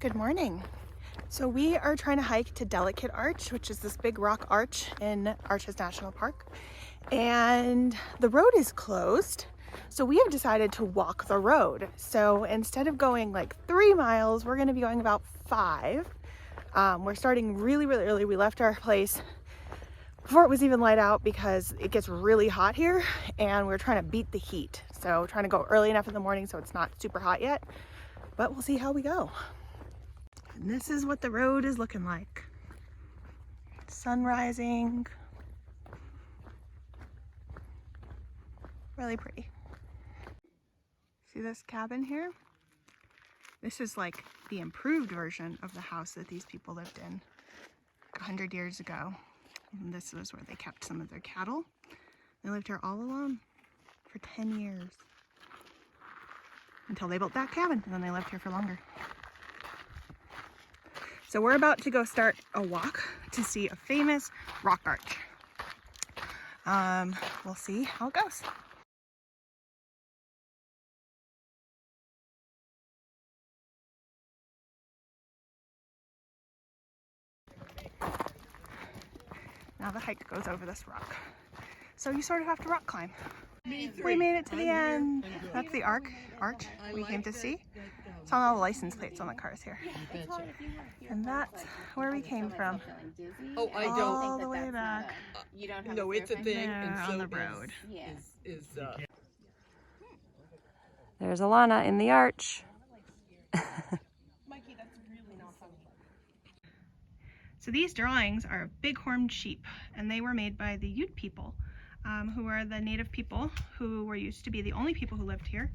Good morning. So we are trying to hike to Delicate Arch, which is this big rock arch in Arches National Park. And the road is closed. So we have decided to walk the road. So instead of going like 3 miles, we're gonna be going about 5. We're starting really early. We left our place before it was even light out because it gets really hot here and we're trying to beat the heat. So trying to go early enough in the morning so it's not super hot yet, but we'll see how we go. And this is what the road is looking like. Sun rising. Really pretty. See this cabin here? This is like the improved version of the house that these people lived in 100 years ago. And this was where they kept some of their cattle. They lived here all alone for 10 years. Until they built that cabin, and then they lived here for longer. So we're about to go start a walk to see a famous rock arch. We'll see how it goes. Now the hike goes over this rock. So you sort of have to rock climb. We made it to the end. That's the arch we came to see. It's on all the license plates on the cars here. And that's where we came from. Oh, I don't. All the way back. No, it's a thing. And so on the road. There's Alana in the arch. So these drawings are of bighorn sheep, and they were made by the Ute people, who are the native people who were used to be the only people who lived here.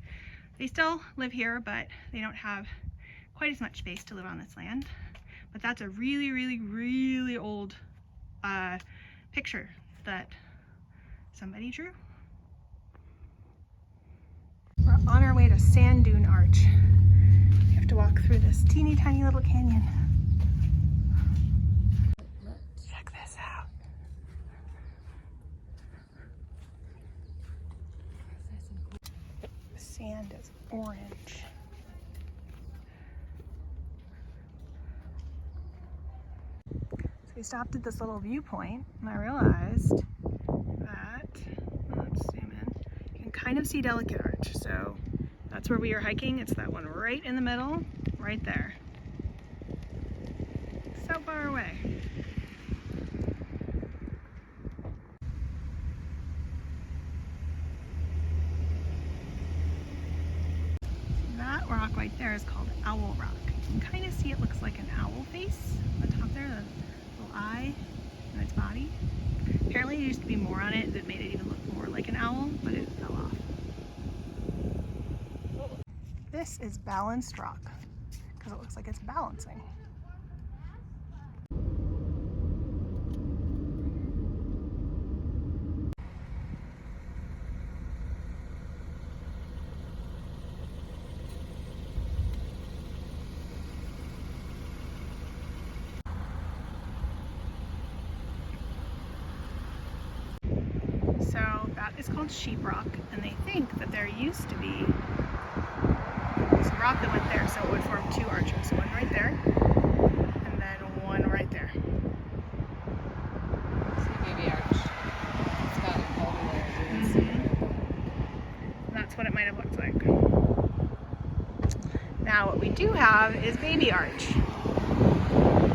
They still live here, but they don't have quite as much space to live on this land. But that's a really old picture that somebody drew. We're on our way to Sand Dune Arch. We have to walk through this teeny tiny little canyon. Check this out. The sand is orange. So we stopped at this little viewpoint and I realized that, let's zoom in, you can kind of see Delicate Arch. So that's where we are hiking. It's that one right in the middle, right there. So far away. That rock right there is called Owl Rock. You can kind of see it looks like an owl face on the top there, the little eye and its body. Apparently there used to be more on it that made it even look more like an owl, but it fell off. This is Balanced Rock because it looks like it's balancing. So that is called Sheep Rock, and they think that there used to be some rock that went there, so it would form 2 arches, one right there, and then one right there. Baby arch. It's got it all the way. That's what it might have looked like. Now what we do have is Baby Arch.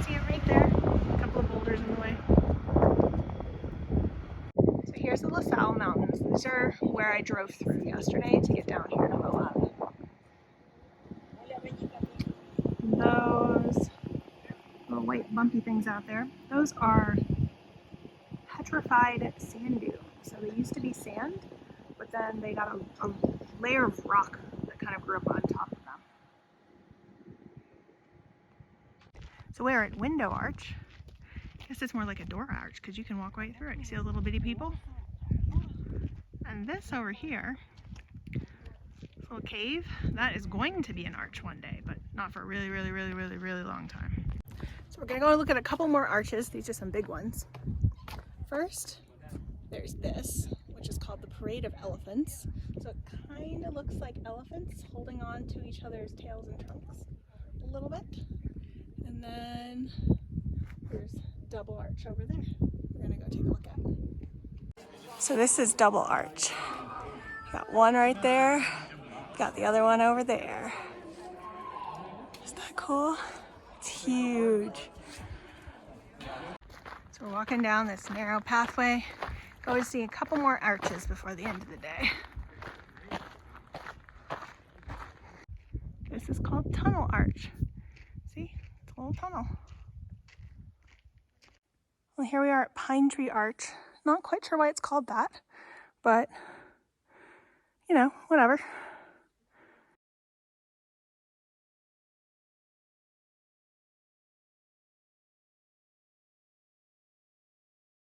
See it right there? A couple of boulders in the way. So here's the La Salle Mountains. These are where I drove through yesterday to get down here to Moab. Those little white bumpy things out there, those are petrified sand dunes. So they used to be sand, but then they got a layer of rock that kind of grew up on top of them. So we're at Window Arch. I guess it's more like a door arch because you can walk right through it. You see the little bitty people? And this over here, this little cave, that is going to be an arch one day, but not for a really long time. So we're gonna go look at a couple more arches. These are some big ones. First, there's this, which is called the Parade of Elephants. So it kind of looks like elephants holding on to each other's tails and trunks a little bit. And then there's Double Arch over there. We're gonna go take a look at. So this is Double Arch. Got one right there. Got the other one over there. Isn't that cool? It's huge. So we're walking down this narrow pathway. Go to see a couple more arches before the end of the day. This is called Tunnel Arch. See, it's a little tunnel. Well, here we are at Pine Tree Arch. Not quite sure why it's called that, but you know, whatever.